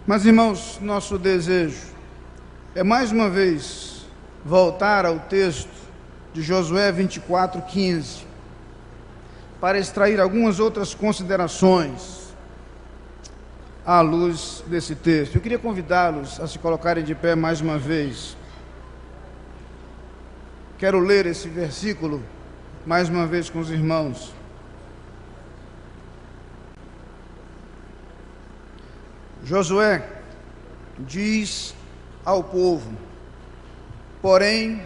Mas, irmãos, nosso desejo é mais uma vez voltar ao texto de Josué 24:15 para extrair algumas outras considerações à luz desse texto. Eu queria convidá-los a se colocarem de pé mais uma vez. Quero ler esse versículo mais uma vez com os irmãos. Josué diz ao povo: porém,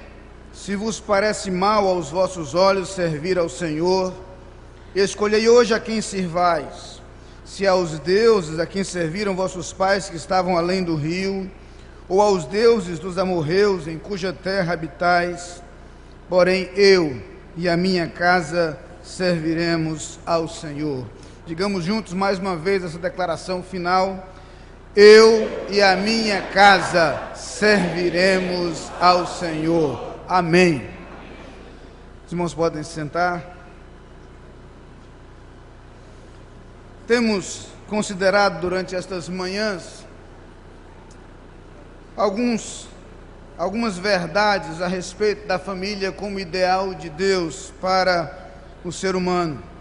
se vos parece mal aos vossos olhos servir ao Senhor, escolhei hoje a quem sirvais, se aos deuses a quem serviram vossos pais que estavam além do rio, ou aos deuses dos amorreus em cuja terra habitais. Porém, eu e a minha casa serviremos ao Senhor. Digamos juntos mais uma vez essa declaração final: eu e a minha casa serviremos ao Senhor. Amém. Os irmãos podem se sentar. Temos considerado durante estas manhãs algumas verdades a respeito da família como ideal de Deus para o ser humano.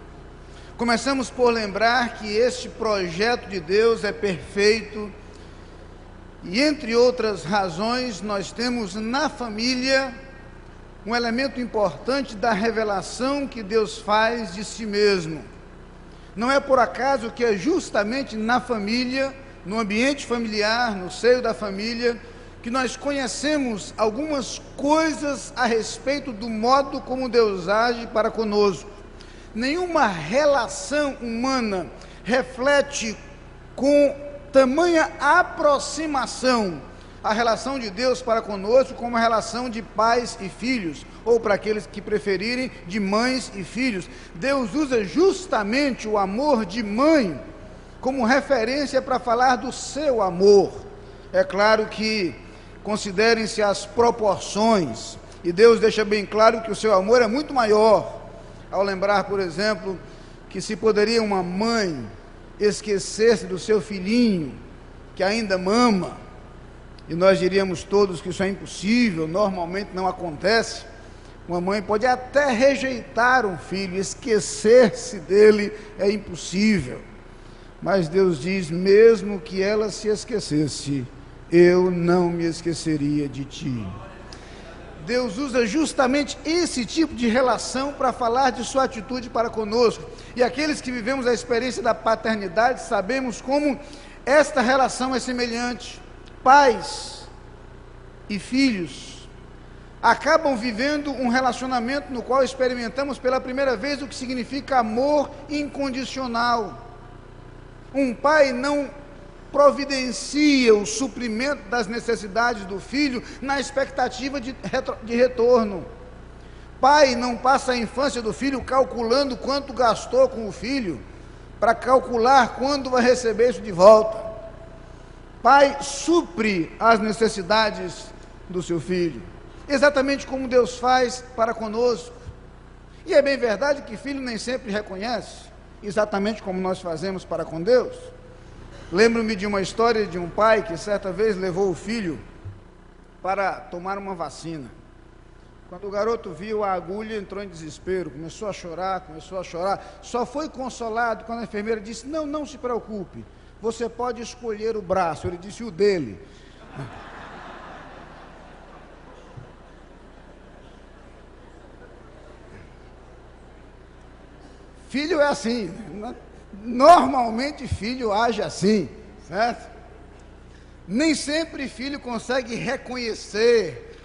Começamos por lembrar que este projeto de Deus é perfeito e, entre outras razões, nós temos na família um elemento importante da revelação que Deus faz de si mesmo. Não é por acaso que é justamente na família, no ambiente familiar, no seio da família, que nós conhecemos algumas coisas a respeito do modo como Deus age para conosco. Nenhuma relação humana reflete com tamanha aproximação a relação de Deus para conosco como a relação de pais e filhos, ou para aqueles que preferirem, de mães e filhos. Deus usa justamente o amor de mãe como referência para falar do seu amor. É claro que considerem-se as proporções, e Deus deixa bem claro que o seu amor é muito maior, ao lembrar, por exemplo, que se poderia uma mãe esquecer-se do seu filhinho, que ainda mama, e nós diríamos todos que isso é impossível, normalmente não acontece. Uma mãe pode até rejeitar um filho, esquecer-se dele é impossível, mas Deus diz: mesmo que ela se esquecesse, eu não me esqueceria de ti. Deus usa justamente esse tipo de relação para falar de sua atitude para conosco. E aqueles que vivemos a experiência da paternidade sabemos como esta relação é semelhante. Pais e filhos acabam vivendo um relacionamento no qual experimentamos pela primeira vez o que significa amor incondicional. Um pai não providencia o suprimento das necessidades do filho na expectativa de retorno. Pai não passa a infância do filho calculando quanto gastou com o filho, para calcular quando vai receber isso de volta. Pai supre as necessidades do seu filho, exatamente como Deus faz para conosco. E é bem verdade que filho nem sempre reconhece, exatamente como nós fazemos para com Deus. Lembro-me de uma história de um pai que certa vez levou o filho para tomar uma vacina. Quando o garoto viu a agulha, entrou em desespero, começou a chorar, só foi consolado quando a enfermeira disse: não se preocupe, você pode escolher o braço. Ele disse: o dele. Filho é assim, normalmente filho age assim, certo? Nem sempre filho consegue reconhecer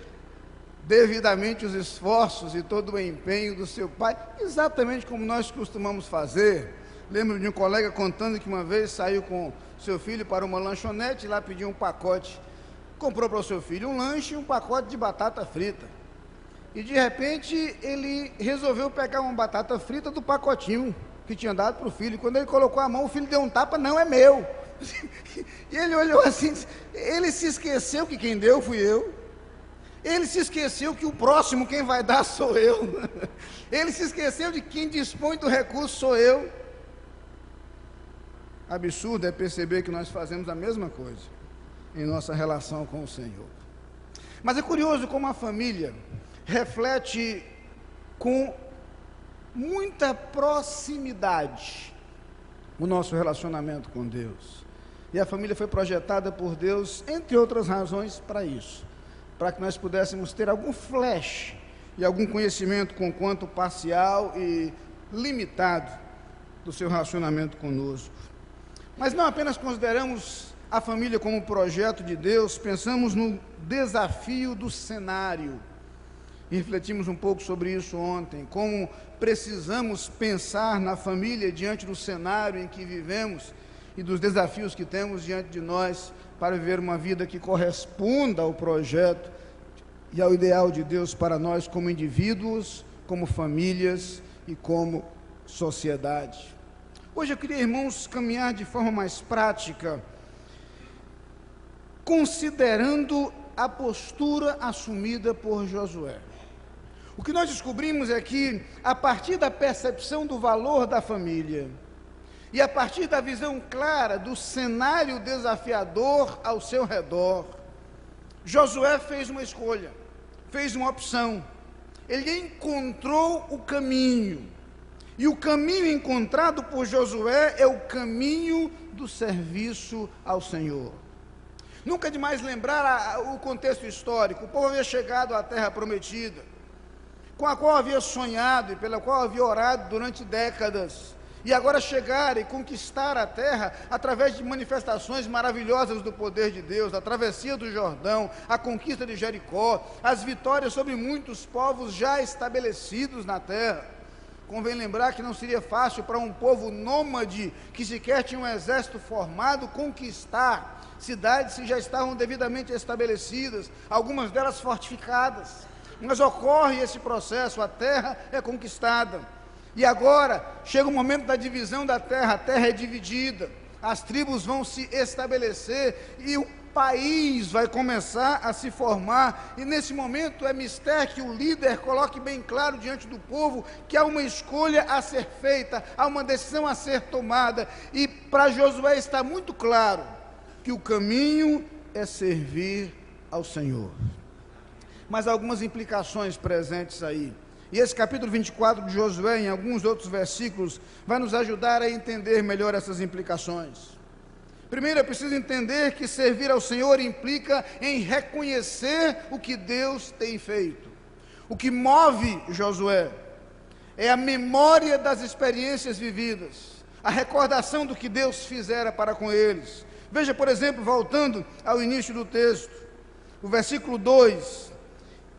devidamente os esforços e todo o empenho do seu pai, exatamente como nós costumamos fazer. Lembro de um colega contando que uma vez saiu com seu filho para uma lanchonete e lá pediu um pacote. Comprou para o seu filho um lanche e um pacote de batata frita. E de repente ele resolveu pegar uma batata frita do pacotinho que tinha dado para o filho. Quando ele colocou a mão, o filho deu um tapa: não, é meu. E ele olhou assim, ele se esqueceu que quem deu fui eu. Ele se esqueceu que o próximo quem vai dar sou eu. Ele se esqueceu de quem dispõe do recurso sou eu. Absurdo é perceber que nós fazemos a mesma coisa em nossa relação com o Senhor. Mas é curioso como a família reflete com muita proximidade o nosso relacionamento com Deus. E a família foi projetada por Deus, entre outras razões, para isso, para que nós pudéssemos ter algum flash e algum conhecimento, conquanto parcial e limitado, do seu relacionamento conosco. Mas não apenas consideramos a família como projeto de Deus, pensamos no desafio do cenário. E refletimos um pouco sobre isso ontem, como precisamos pensar na família diante do cenário em que vivemos e dos desafios que temos diante de nós para viver uma vida que corresponda ao projeto e ao ideal de Deus para nós como indivíduos, como famílias e como sociedade. Hoje eu queria, irmãos, caminhar de forma mais prática, considerando a postura assumida por Josué. O que nós descobrimos é que, a partir da percepção do valor da família, e a partir da visão clara do cenário desafiador ao seu redor, Josué fez uma escolha, fez uma opção. Ele encontrou o caminho. E o caminho encontrado por Josué é o caminho do serviço ao Senhor. Nunca é demais lembrar o contexto histórico. O povo havia chegado à terra prometida, com a qual havia sonhado e pela qual havia orado durante décadas. E agora chegar e conquistar a terra através de manifestações maravilhosas do poder de Deus, a travessia do Jordão, a conquista de Jericó, as vitórias sobre muitos povos já estabelecidos na terra. Convém lembrar que não seria fácil para um povo nômade, que sequer tinha um exército formado, conquistar cidades que já estavam devidamente estabelecidas, algumas delas fortificadas. Mas ocorre esse processo, a terra é conquistada. E agora chega o momento da divisão da terra, a terra é dividida, as tribos vão se estabelecer e o país vai começar a se formar. E nesse momento é mister que o líder coloque bem claro diante do povo que há uma escolha a ser feita, há uma decisão a ser tomada. E para Josué está muito claro que o caminho é servir ao Senhor. Mas há algumas implicações presentes aí. E esse capítulo 24 de Josué, em alguns outros versículos, vai nos ajudar a entender melhor essas implicações. Primeiro, é preciso entender que servir ao Senhor implica em reconhecer o que Deus tem feito. O que move Josué é a memória das experiências vividas, a recordação do que Deus fizera para com eles. Veja, por exemplo, voltando ao início do texto, o versículo 2: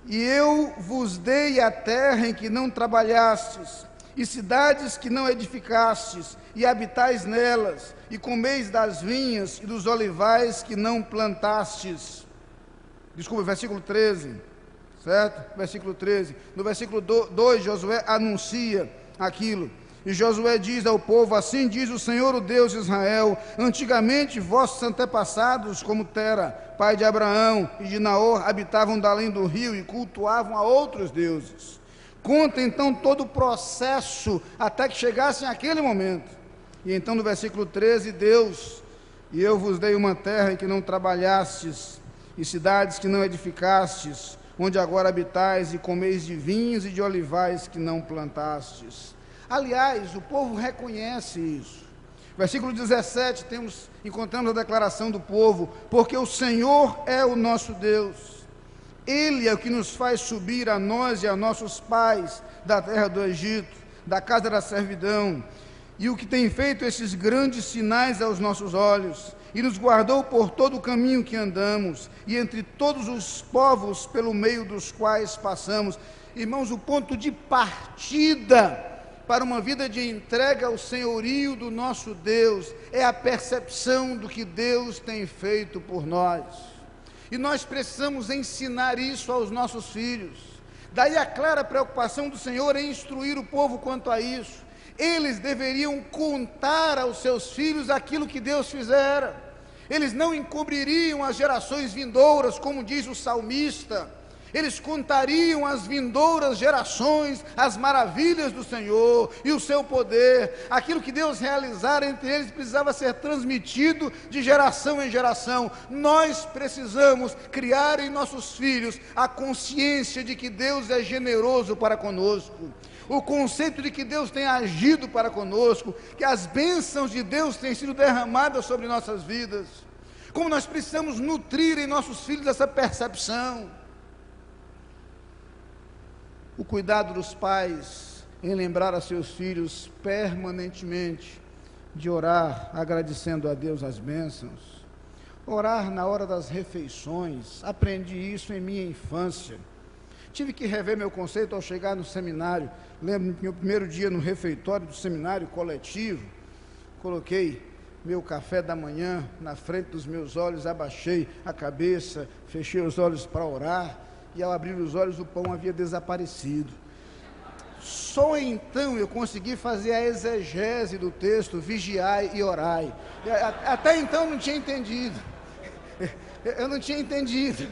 E eu vos dei a terra em que não trabalhastes, e cidades que não edificastes, e habitais nelas, e comeis das vinhas e dos olivais que não plantastes. Desculpa, versículo 13, certo? Versículo 13. No versículo 2, Josué anuncia aquilo. E Josué diz ao povo: Assim diz o Senhor, o Deus de Israel: Antigamente vossos antepassados, como Tera, pai de Abraão e de Naor, habitavam da além do rio e cultuavam a outros deuses. Conta então todo o processo até que chegassem àquele momento. E então no versículo 13, Deus: E eu vos dei uma terra em que não trabalhastes, e cidades que não edificastes, onde agora habitais, e comeis de vinhos e de olivais que não plantastes. Aliás, o povo reconhece isso. Versículo 17, encontramos a declaração do povo: Porque o Senhor é o nosso Deus, Ele é o que nos faz subir a nós e a nossos pais da terra do Egito, da casa da servidão, e o que tem feito esses grandes sinais aos nossos olhos, e nos guardou por todo o caminho que andamos, e entre todos os povos pelo meio dos quais passamos. Irmãos, o ponto de partida para uma vida de entrega ao senhorio do nosso Deus é a percepção do que Deus tem feito por nós. E nós precisamos ensinar isso aos nossos filhos. Daí a clara preocupação do Senhor em instruir o povo quanto a isso. Eles deveriam contar aos seus filhos aquilo que Deus fizera. Eles não encobririam as gerações vindouras, como diz o salmista. Eles contariam às vindouras gerações as maravilhas do Senhor e o seu poder. Aquilo que Deus realizara entre eles precisava ser transmitido de geração em geração. Nós precisamos criar em nossos filhos a consciência de que Deus é generoso para conosco, o conceito de que Deus tem agido para conosco, que as bênçãos de Deus têm sido derramadas sobre nossas vidas. Como nós precisamos nutrir em nossos filhos essa percepção. O cuidado dos pais em lembrar a seus filhos permanentemente de orar, agradecendo a Deus as bênçãos. Orar na hora das refeições, aprendi isso em minha infância. Tive que rever meu conceito ao chegar no seminário. Lembro que no meu primeiro dia no refeitório do seminário coletivo, coloquei meu café da manhã na frente dos meus olhos, abaixei a cabeça, fechei os olhos para orar, e ao abrir os olhos o pão havia desaparecido. Só então eu consegui fazer a exegese do texto, vigiai e orai. Até então eu não tinha entendido. Eu não tinha entendido.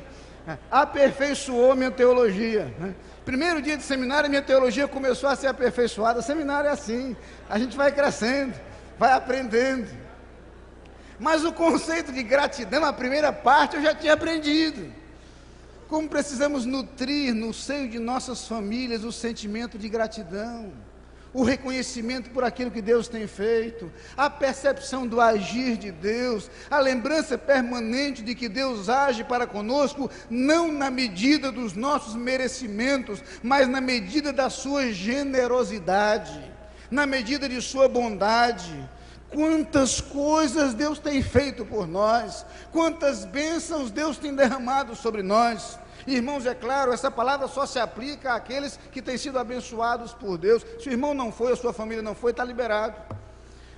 Aperfeiçoou minha teologia, né? Primeiro dia de seminário, minha teologia começou a ser aperfeiçoada. Seminário é assim, a gente vai crescendo, vai aprendendo. Mas o conceito de gratidão, a primeira parte, eu já tinha aprendido. Como precisamos nutrir no seio de nossas famílias o sentimento de gratidão, o reconhecimento por aquilo que Deus tem feito, a percepção do agir de Deus, a lembrança permanente de que Deus age para conosco, não na medida dos nossos merecimentos, mas na medida da sua generosidade, na medida de sua bondade. Quantas coisas Deus tem feito por nós, quantas bênçãos Deus tem derramado sobre nós. Irmãos, é claro, essa palavra só se aplica àqueles que têm sido abençoados por Deus. Se o irmão não foi, a sua família não foi, está liberado.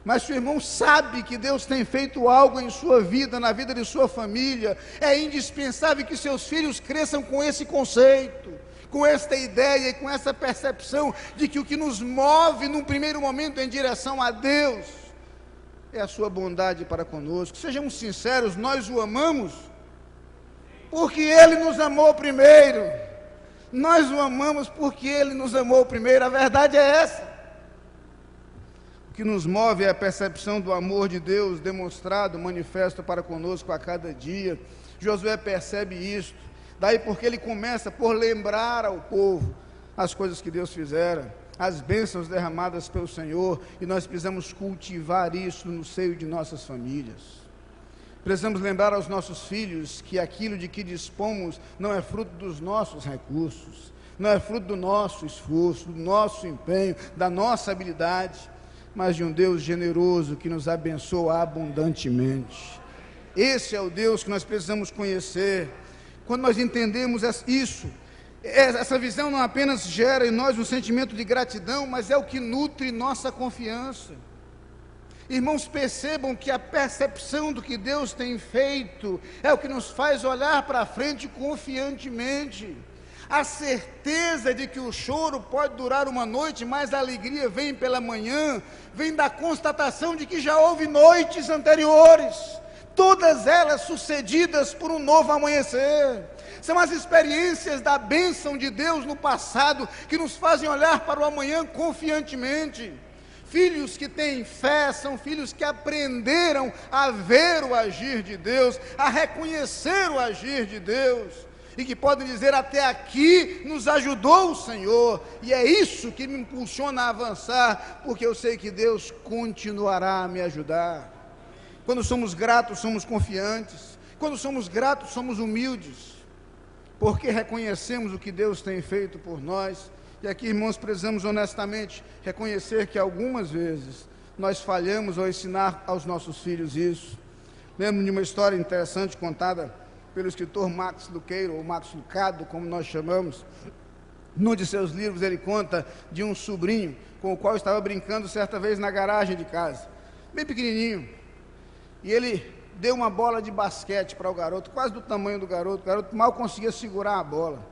Mas se o irmão sabe que Deus tem feito algo em sua vida, na vida de sua família, é indispensável que seus filhos cresçam com esse conceito, com esta ideia e com essa percepção de que o que nos move num primeiro momento em direção a Deus é a sua bondade para conosco. Sejamos sinceros, nós o amamos porque Ele nos amou primeiro. Nós o amamos porque Ele nos amou primeiro. A verdade é essa. O que nos move é a percepção do amor de Deus demonstrado, manifesto para conosco a cada dia. Josué percebe isso. Daí porque ele começa por lembrar ao povo as coisas que Deus fizera, as bênçãos derramadas pelo Senhor, e nós precisamos cultivar isso no seio de nossas famílias. Precisamos lembrar aos nossos filhos que aquilo de que dispomos não é fruto dos nossos recursos, não é fruto do nosso esforço, do nosso empenho, da nossa habilidade, mas de um Deus generoso que nos abençoa abundantemente. Esse é o Deus que nós precisamos conhecer. Quando nós entendemos isso, essa visão não apenas gera em nós um sentimento de gratidão, mas é o que nutre nossa confiança. Irmãos, percebam que a percepção do que Deus tem feito é o que nos faz olhar para frente confiantemente. A certeza de que o choro pode durar uma noite, mas a alegria vem pela manhã, vem da constatação de que já houve noites anteriores, todas elas sucedidas por um novo amanhecer. São as experiências da bênção de Deus no passado que nos fazem olhar para o amanhã confiantemente. Filhos que têm fé são filhos que aprenderam a ver o agir de Deus, a reconhecer o agir de Deus, e que podem dizer: até aqui nos ajudou o Senhor, e é isso que me impulsiona a avançar, porque eu sei que Deus continuará a me ajudar. Quando somos gratos, somos confiantes. Quando somos gratos, somos humildes, porque reconhecemos o que Deus tem feito por nós. E aqui, irmãos, precisamos honestamente reconhecer que algumas vezes nós falhamos ao ensinar aos nossos filhos isso. Lembro de uma história interessante contada pelo escritor Max Lucado, ou Max Lucado, como nós chamamos. Num de seus livros ele conta de um sobrinho com o qual estava brincando certa vez na garagem de casa, bem pequenininho, e ele deu uma bola de basquete para o garoto, quase do tamanho do garoto. O garoto mal conseguia segurar a bola,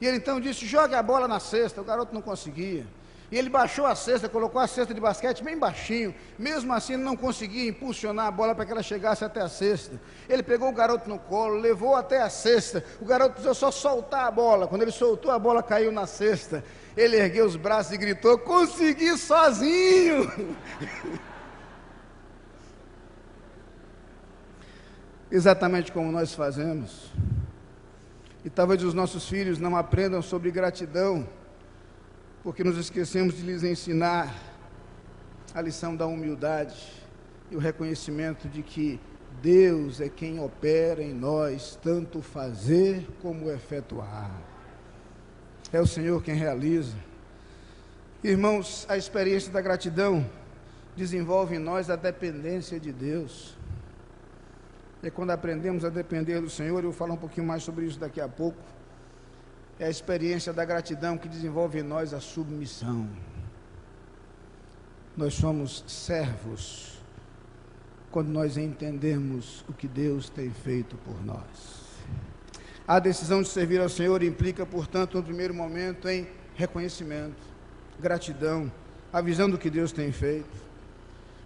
e ele então disse: jogue a bola na cesta. O garoto não conseguia. E ele baixou a cesta, colocou a cesta de basquete bem baixinho. Mesmo assim, ele não conseguia impulsionar a bola para que ela chegasse até a cesta. Ele pegou o garoto no colo, levou até a cesta. O garoto precisou só soltar a bola. Quando ele soltou, a bola caiu na cesta. Ele ergueu os braços e gritou: consegui sozinho! Exatamente como nós fazemos. E talvez os nossos filhos não aprendam sobre gratidão, porque nos esquecemos de lhes ensinar a lição da humildade e o reconhecimento de que Deus é quem opera em nós, tanto fazer como efetuar. É o Senhor quem realiza. Irmãos, a experiência da gratidão desenvolve em nós a dependência de Deus. É quando aprendemos a depender do Senhor, eu vou falar um pouquinho mais sobre isso daqui a pouco. É a experiência da gratidão que desenvolve em nós a submissão. Nós somos servos quando nós entendemos o que Deus tem feito por nós. A decisão de servir ao Senhor implica, portanto, no primeiro momento, em reconhecimento, gratidão, a visão do que Deus tem feito.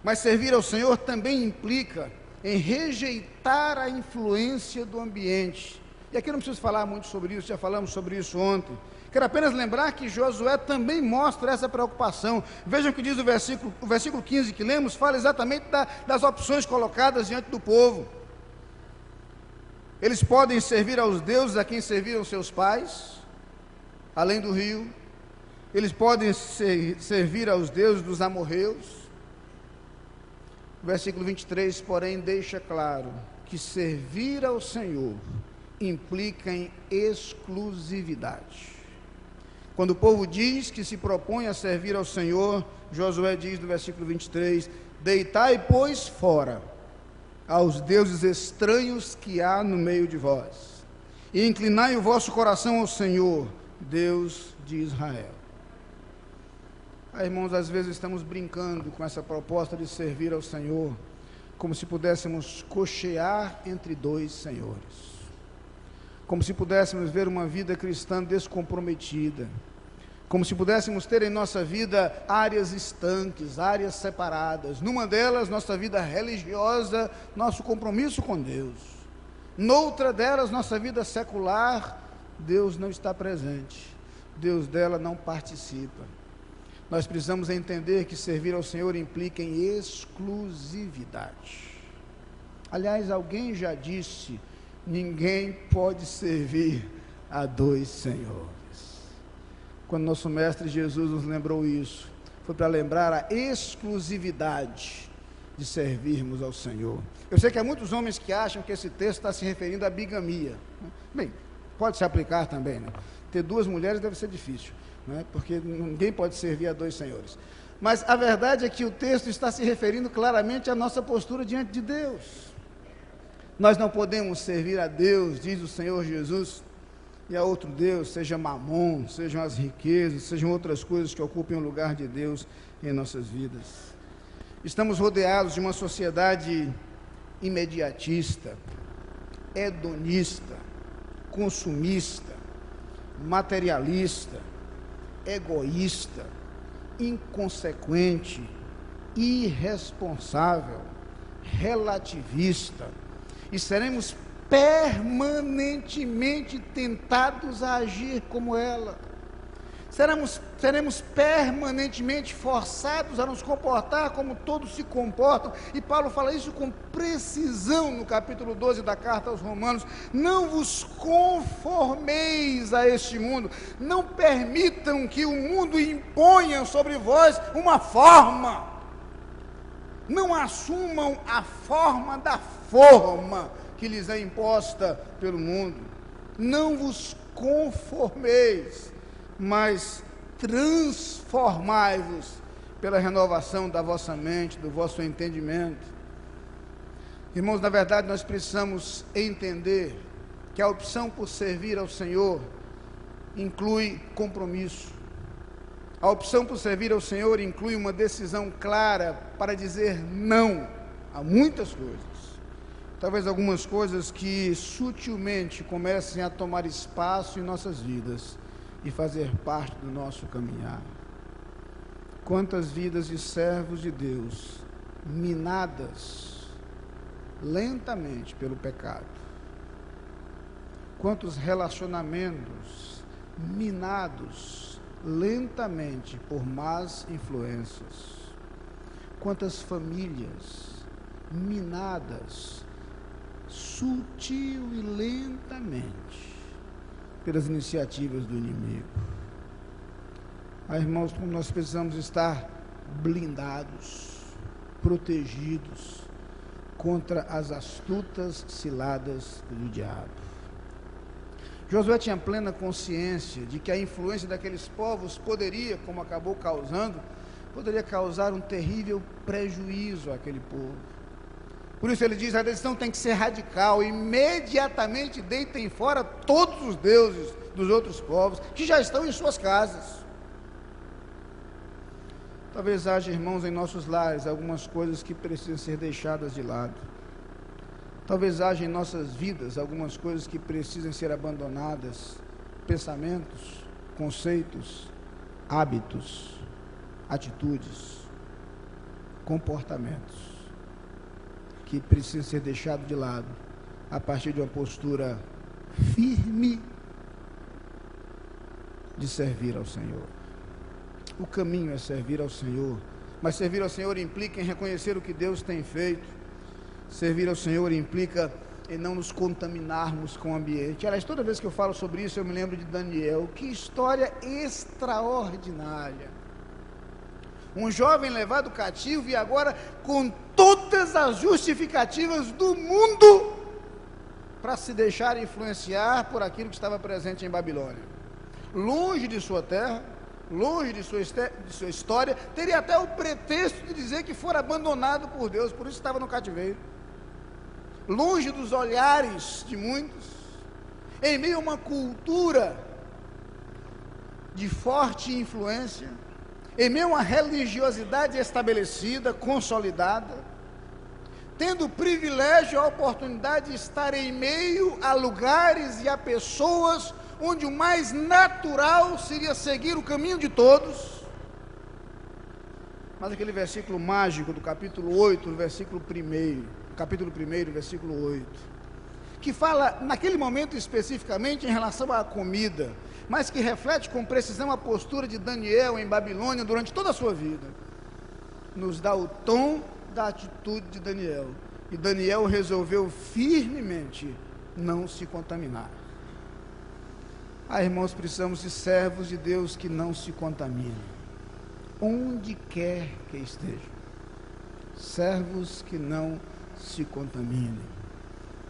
Mas servir ao Senhor também implica em rejeitar a influência do ambiente. E aqui eu não preciso falar muito sobre isso, já falamos sobre isso ontem. Quero apenas lembrar que Josué também mostra essa preocupação. Vejam o que diz o versículo 15 que lemos, fala exatamente das opções colocadas diante do povo. Eles podem servir aos deuses a quem serviram seus pais, além do rio. Eles podem servir aos deuses dos amorreus. O versículo 23, porém, deixa claro que servir ao Senhor implica em exclusividade. Quando o povo diz que se propõe a servir ao Senhor, Josué diz no versículo 23, deitai, pois, fora aos deuses estranhos que há no meio de vós, e inclinai o vosso coração ao Senhor, Deus de Israel. Irmãos, às vezes estamos brincando com essa proposta de servir ao Senhor, como se pudéssemos cochear entre dois senhores, como se pudéssemos ver uma vida cristã descomprometida, como se pudéssemos ter em nossa vida áreas estanques, áreas separadas. Numa delas, nossa vida religiosa, nosso compromisso com Deus. Noutra delas, nossa vida secular, Deus não está presente, Deus dela não participa. Nós precisamos entender que servir ao Senhor implica em exclusividade. Aliás, alguém já disse: ninguém pode servir a dois senhores. Quando nosso mestre Jesus nos lembrou isso, foi para lembrar a exclusividade de servirmos ao Senhor. Eu sei que há muitos homens que acham que esse texto está se referindo à bigamia. Bem, pode se aplicar também, né? Ter duas mulheres deve ser difícil, né? Porque ninguém pode servir a dois senhores. Mas a verdade é que o texto está se referindo claramente à nossa postura diante de Deus. Nós não podemos servir a Deus, diz o Senhor Jesus, e a outro Deus, seja Mamon, sejam as riquezas, sejam outras coisas que ocupem o lugar de Deus em nossas vidas. Estamos rodeados de uma sociedade imediatista, hedonista, consumista, materialista, egoísta, inconsequente, irresponsável, relativista, e seremos permanentemente tentados a agir como ela. Seremos permanentemente forçados a nos comportar como todos se comportam, e Paulo fala isso com precisão no capítulo 12 da carta aos Romanos. Não vos conformeis a este mundo, não permitam que o mundo imponha sobre vós uma forma, não assumam a forma da forma que lhes é imposta pelo mundo. Não vos conformeis, mas transformai-vos pela renovação da vossa mente, do vosso entendimento. Irmãos, na verdade nós precisamos entender que a opção por servir ao Senhor inclui compromisso. A opção por servir ao Senhor inclui uma decisão clara para dizer não a muitas coisas. Talvez algumas coisas que sutilmente comecem a tomar espaço em nossas vidas e fazer parte do nosso caminhar. Quantas vidas de servos de Deus minadas lentamente pelo pecado. Quantos relacionamentos minados lentamente por más influências. Quantas famílias minadas sutil e lentamente pelas iniciativas do inimigo. Irmãos, como nós precisamos estar blindados, protegidos contra as astutas ciladas do diabo. Josué tinha plena consciência de que a influência daqueles povos poderia, como acabou causando, poderia causar um terrível prejuízo àquele povo. Por isso ele diz: a decisão tem que ser radical, imediatamente deitem fora todos os deuses dos outros povos que já estão em suas casas. Talvez haja, irmãos, em nossos lares algumas coisas que precisam ser deixadas de lado. Talvez haja em nossas vidas algumas coisas que precisam ser abandonadas, pensamentos, conceitos, hábitos, atitudes, comportamentos, que precisam ser deixados de lado, a partir de uma postura firme de servir ao Senhor. O caminho é servir ao Senhor, mas servir ao Senhor implica em reconhecer o que Deus tem feito. Servir ao Senhor implica em não nos contaminarmos com o ambiente. Aliás, toda vez que eu falo sobre isso, eu me lembro de Daniel. Que história extraordinária! Um jovem levado cativo e agora com todas as justificativas do mundo para se deixar influenciar por aquilo que estava presente em Babilônia. Longe de sua terra, longe de sua história, teria até o pretexto de dizer que fora abandonado por Deus, por isso estava no cativeiro. Longe dos olhares de muitos, em meio a uma cultura de forte influência, em meio a uma religiosidade estabelecida, consolidada, tendo o privilégio, a oportunidade de estar em meio a lugares e a pessoas onde o mais natural seria seguir o caminho de todos. Mas aquele versículo mágico do capítulo 8, no versículo 1, capítulo 1, versículo 8, que fala naquele momento especificamente em relação à comida, mas que reflete com precisão a postura de Daniel em Babilônia durante toda a sua vida, nos dá o tom da atitude de Daniel. E Daniel resolveu firmemente não se contaminar. Irmãos, precisamos de servos de Deus que não se contaminem, onde quer que estejam. Servos que não se contaminem,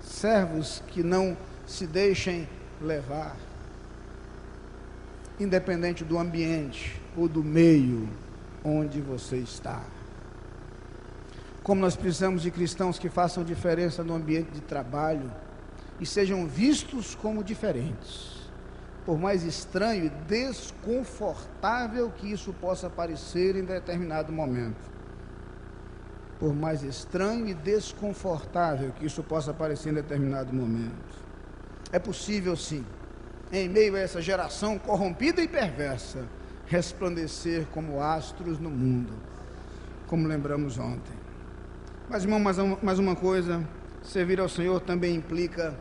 servos que não se deixem levar, independente do ambiente ou do meio onde você está. Como nós precisamos de cristãos que façam diferença no ambiente de trabalho e sejam vistos como diferentes, por mais estranho e desconfortável que isso possa parecer em determinado momento. Por mais estranho e desconfortável que isso possa parecer em determinado momento. É possível, sim, em meio a essa geração corrompida e perversa, resplandecer como astros no mundo, como lembramos ontem. Mas, irmão, mais uma coisa: servir ao Senhor também implica,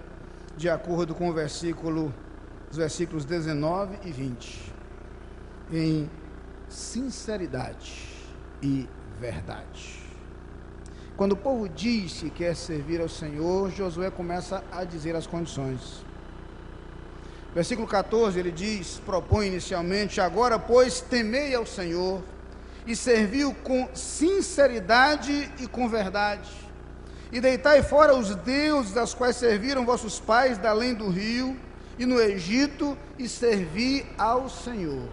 de acordo com os versículos 19 e 20, em sinceridade e verdade. Quando o povo diz que quer servir ao Senhor, Josué começa a dizer as condições. Versículo 14, ele propõe inicialmente: agora, pois, temei ao Senhor e servi-o com sinceridade e com verdade, e deitai fora os deuses aos quais serviram vossos pais da além do rio e no Egito, e servi ao Senhor.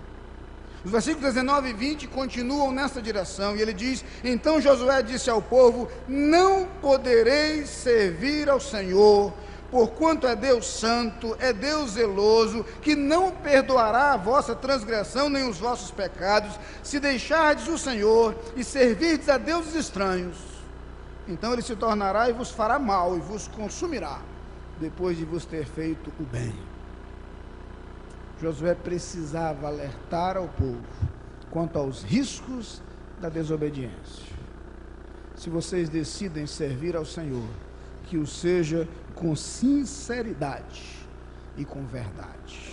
Os versículos 19 e 20 continuam nessa direção, e ele diz: então Josué disse ao povo: não podereis servir ao Senhor, porquanto é Deus santo, é Deus zeloso, que não perdoará a vossa transgressão nem os vossos pecados, se deixardes o Senhor e servirdes a deuses estranhos. Então ele se tornará e vos fará mal, e vos consumirá, depois de vos ter feito o bem. Josué precisava alertar ao povo quanto aos riscos da desobediência. Se vocês decidem servir ao Senhor, que o seja com sinceridade e com verdade.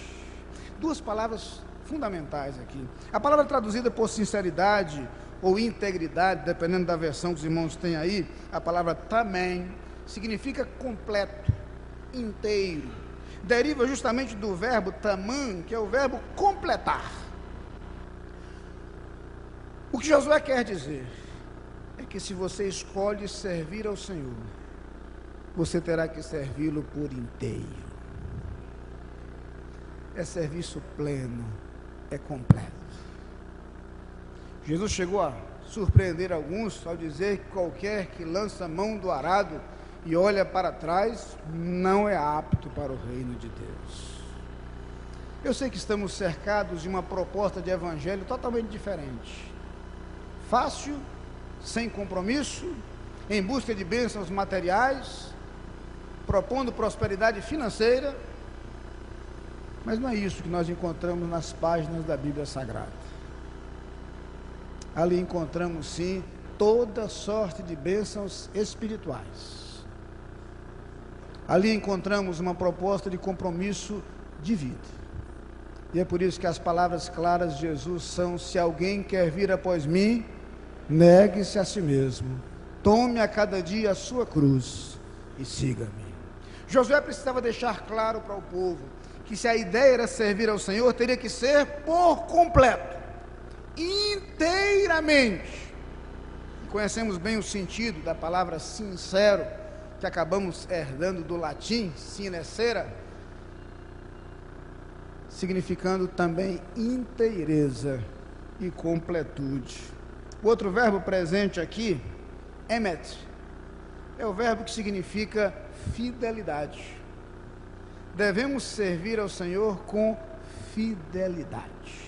Duas palavras fundamentais aqui. A palavra traduzida por sinceridade ou integridade, dependendo da versão que os irmãos têm aí, a palavra também significa completo, inteiro. Deriva justamente do verbo tamam, que é o verbo completar. O que Josué quer dizer é que se você escolhe servir ao Senhor, você terá que servi-lo por inteiro. É serviço pleno, é completo. Jesus chegou a surpreender alguns ao dizer que qualquer que lança a mão do arado e olha para trás, não é apto para o reino de Deus. Eu sei que estamos cercados de uma proposta de evangelho totalmente diferente. Fácil, sem compromisso, em busca de bênçãos materiais, propondo prosperidade financeira, mas não é isso que nós encontramos nas páginas da Bíblia Sagrada. Ali encontramos sim toda sorte de bênçãos espirituais. Ali encontramos uma proposta de compromisso de vida. E é por isso que as palavras claras de Jesus são: se alguém quer vir após mim, negue-se a si mesmo, tome a cada dia a sua cruz e siga-me. Josué precisava deixar claro para o povo que se a ideia era servir ao Senhor, teria que ser por completo, inteiramente. Conhecemos bem o sentido da palavra sincero, que acabamos herdando do latim, sinecera, significando também inteireza e completude. O outro verbo presente aqui, emet, é o verbo que significa fidelidade. Devemos servir ao Senhor com fidelidade.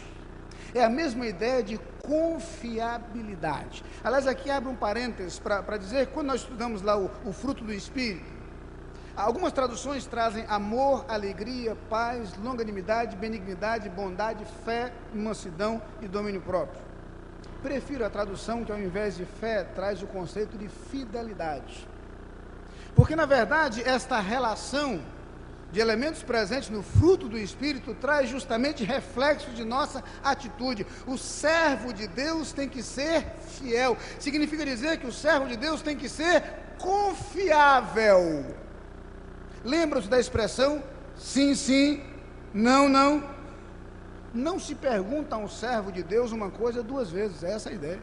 É a mesma ideia de confiabilidade. Aliás, aqui abre um parênteses para dizer que quando nós estudamos lá o fruto do Espírito, algumas traduções trazem amor, alegria, paz, longanimidade, benignidade, bondade, fé, mansidão e domínio próprio. Prefiro a tradução que ao invés de fé traz o conceito de fidelidade. Porque na verdade esta relação de elementos presentes no fruto do Espírito traz justamente reflexo de nossa atitude. O servo de Deus tem que ser fiel. Significa dizer que o servo de Deus tem que ser confiável. Lembram-se da expressão sim, sim, não, não? Não se pergunta a um servo de Deus uma coisa duas vezes, é essa a ideia.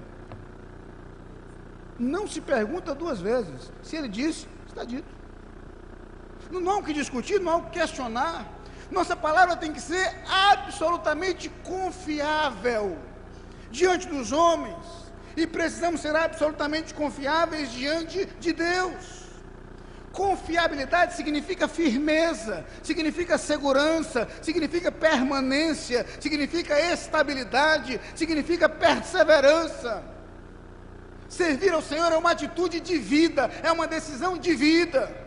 Não se pergunta duas vezes. Se ele disse, está dito. Não há o que discutir, não há o que questionar. Nossa palavra tem que ser absolutamente confiável diante dos homens, e precisamos ser absolutamente confiáveis diante de Deus. Confiabilidade significa firmeza, significa segurança, significa permanência, significa estabilidade, significa perseverança. Servir ao Senhor é uma atitude de vida, é uma decisão de vida,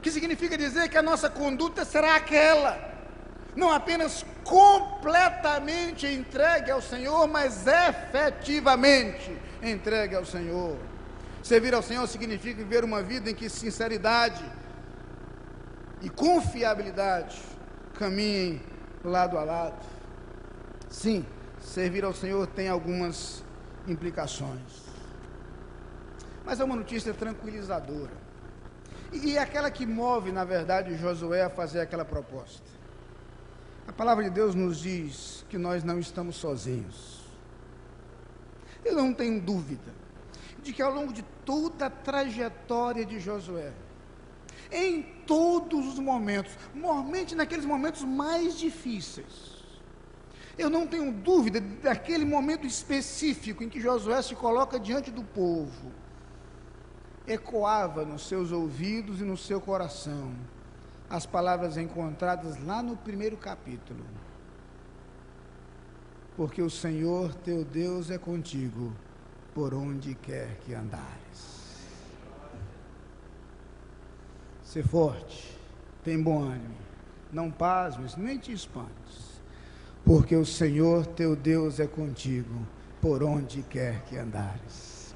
que significa dizer que a nossa conduta será aquela, não apenas completamente entregue ao Senhor, mas efetivamente entregue ao Senhor. Servir ao Senhor significa viver uma vida em que sinceridade e confiabilidade caminhem lado a lado. Sim, servir ao Senhor tem algumas implicações, mas é uma notícia tranquilizadora, e é aquela que move, na verdade, Josué a fazer aquela proposta. A palavra de Deus nos diz que nós não estamos sozinhos. Eu não tenho dúvida de que ao longo de toda a trajetória de Josué, em todos os momentos, normalmente naqueles momentos mais difíceis, eu não tenho dúvida daquele momento específico em que Josué se coloca diante do povo, ecoava nos seus ouvidos e no seu coração as palavras encontradas lá no primeiro capítulo: porque o Senhor teu Deus é contigo por onde quer que andares. Ser forte, tem bom ânimo, não pasmes, nem te espantes. porque o Senhor teu Deus é contigo, por onde quer que andares.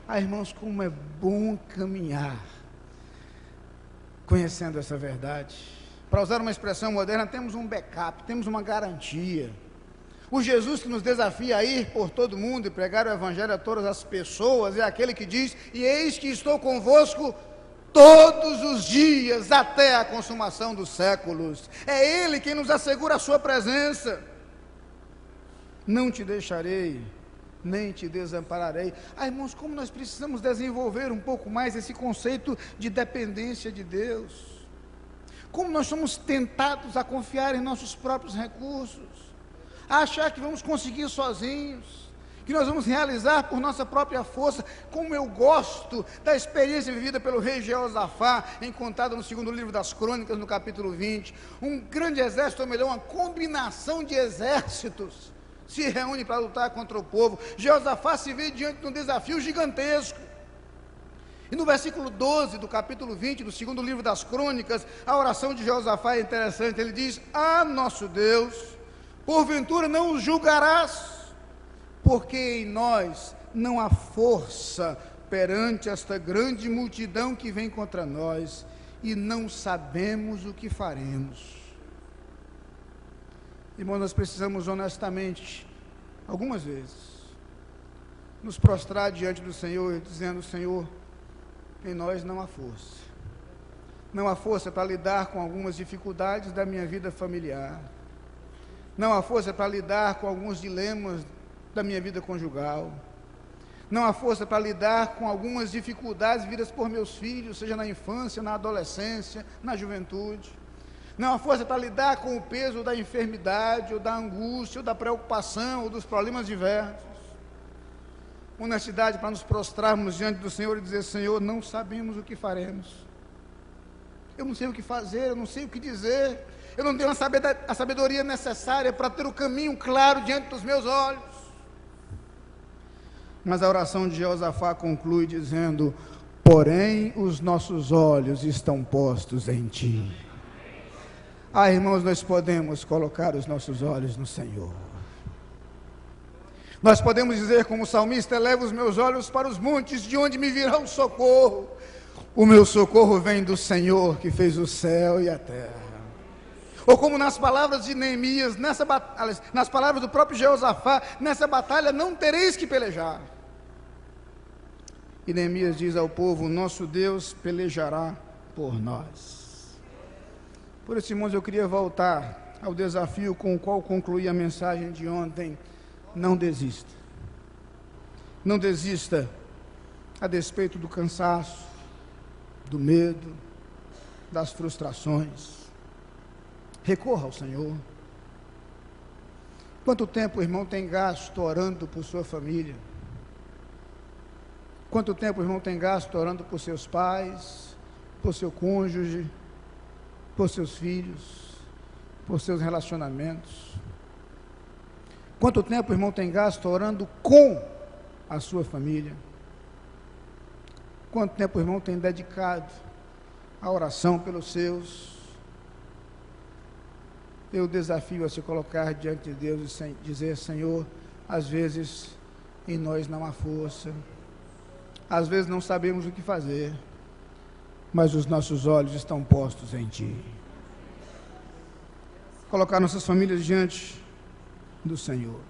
Irmãos, como é bom caminhar conhecendo essa verdade. Para usar uma expressão moderna, temos um backup, temos uma garantia. O Jesus que nos desafia a ir por todo mundo e pregar o Evangelho a todas as pessoas é aquele que diz: e eis que estou convosco todos os dias, até a consumação dos séculos. É Ele quem nos assegura a sua presença. Não te deixarei, nem te desampararei. Irmãos, como nós precisamos desenvolver um pouco mais esse conceito de dependência de Deus. Como nós somos tentados a confiar em nossos próprios recursos, a achar que vamos conseguir sozinhos, que nós vamos realizar por nossa própria força. Como eu gosto da experiência vivida pelo rei Jeosafá, encontrada no segundo livro das Crônicas, no capítulo 20. Um grande exército, ou melhor, uma combinação de exércitos, se reúne para lutar contra o povo. Jeosafá se vê diante de um desafio gigantesco. E no versículo 12 do capítulo 20, do segundo livro das Crônicas, a oração de Jeosafá é interessante. Ele diz: ah, nosso Deus, porventura não os julgarás, porque em nós não há força perante esta grande multidão que vem contra nós, e não sabemos o que faremos. Irmãos, nós precisamos honestamente, algumas vezes, nos prostrar diante do Senhor, dizendo: Senhor, em nós não há força. Não há força para lidar com algumas dificuldades da minha vida familiar. Não há força para lidar com alguns dilemas da minha vida conjugal. Não há força para lidar com algumas dificuldades vividas por meus filhos, seja na infância, na adolescência, na juventude. Não há força para lidar com o peso da enfermidade, ou da angústia, ou da preocupação, ou dos problemas diversos. Honestidade para nos prostrarmos diante do Senhor e dizer: Senhor, não sabemos o que faremos. Eu não sei o que fazer, eu não sei o que dizer. Eu não tenho a sabedoria necessária para ter o caminho claro diante dos meus olhos. Mas a oração de Jeosafá conclui dizendo: porém os nossos olhos estão postos em Ti. Irmãos, nós podemos colocar os nossos olhos no Senhor. Nós podemos dizer como o salmista: eleva os meus olhos para os montes, de onde me virá o socorro. O meu socorro vem do Senhor, que fez o céu e a terra. Ou como nas palavras de Neemias, nas palavras do próprio Jeosafá: nessa batalha não tereis que pelejar. E Neemias diz ao povo: nosso Deus pelejará por nós. Por isso, irmãos, eu queria voltar ao desafio com o qual concluí a mensagem de ontem. Não desista. Não desista a despeito do cansaço, do medo, das frustrações. Recorra ao Senhor. Quanto tempo o irmão tem gasto orando por sua família? Quanto tempo o irmão tem gasto orando por seus pais, por seu cônjuge, por seus filhos, por seus relacionamentos? Quanto tempo o irmão tem gasto orando com a sua família? Quanto tempo o irmão tem dedicado à oração pelos seus? Eu desafio a se colocar diante de Deus e dizer: Senhor, às vezes em nós não há força, às vezes não sabemos o que fazer, mas os nossos olhos estão postos em Ti. Colocar nossas famílias diante do Senhor.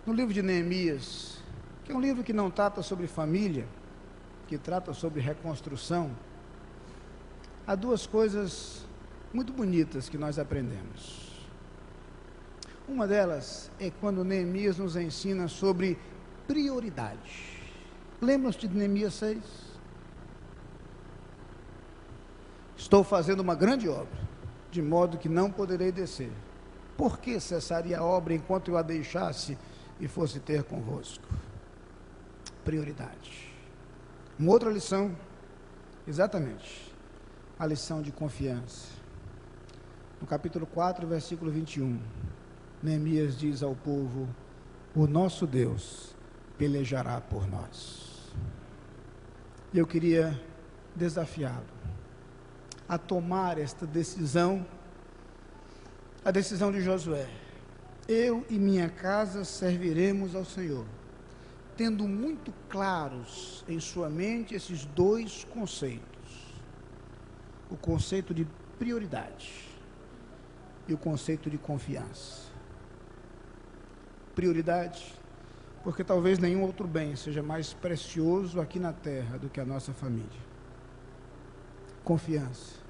No livro de Neemias, que é um livro que não trata sobre família, que trata sobre reconstrução, há duas coisas muito bonitas que nós aprendemos. Uma delas é quando Neemias nos ensina sobre prioridade. Lembram-se de Neemias 6? Estou fazendo uma grande obra, de modo que não poderei descer. Por que cessaria a obra enquanto eu a deixasse e fosse ter convosco? Prioridade. Uma outra lição, exatamente, a lição de confiança. No capítulo 4, versículo 21, Neemias diz ao povo: o nosso Deus pelejará por nós. E eu queria desafiá-lo a tomar esta decisão a decisão de Josué: eu e minha casa serviremos ao Senhor, tendo muito claros em sua mente esses dois conceitos: o conceito de prioridade e o conceito de confiança. Prioridade, porque talvez nenhum outro bem seja mais precioso aqui na terra do que a nossa família. Confiança,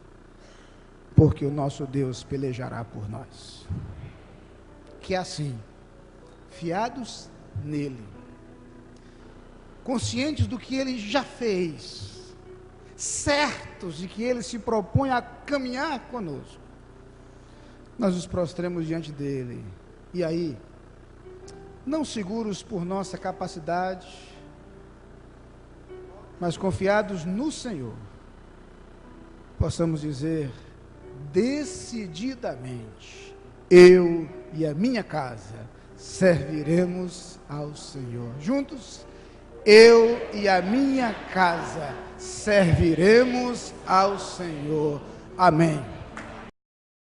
porque o nosso Deus pelejará por nós. Que assim, fiados nele, conscientes do que ele já fez, certos de que ele se propõe a caminhar conosco, nós nos prostremos diante dele, e aí, não seguros por nossa capacidade, mas confiados no Senhor, possamos dizer decididamente: eu e a minha casa serviremos ao Senhor. Juntos, eu e a minha casa serviremos ao Senhor. Amém.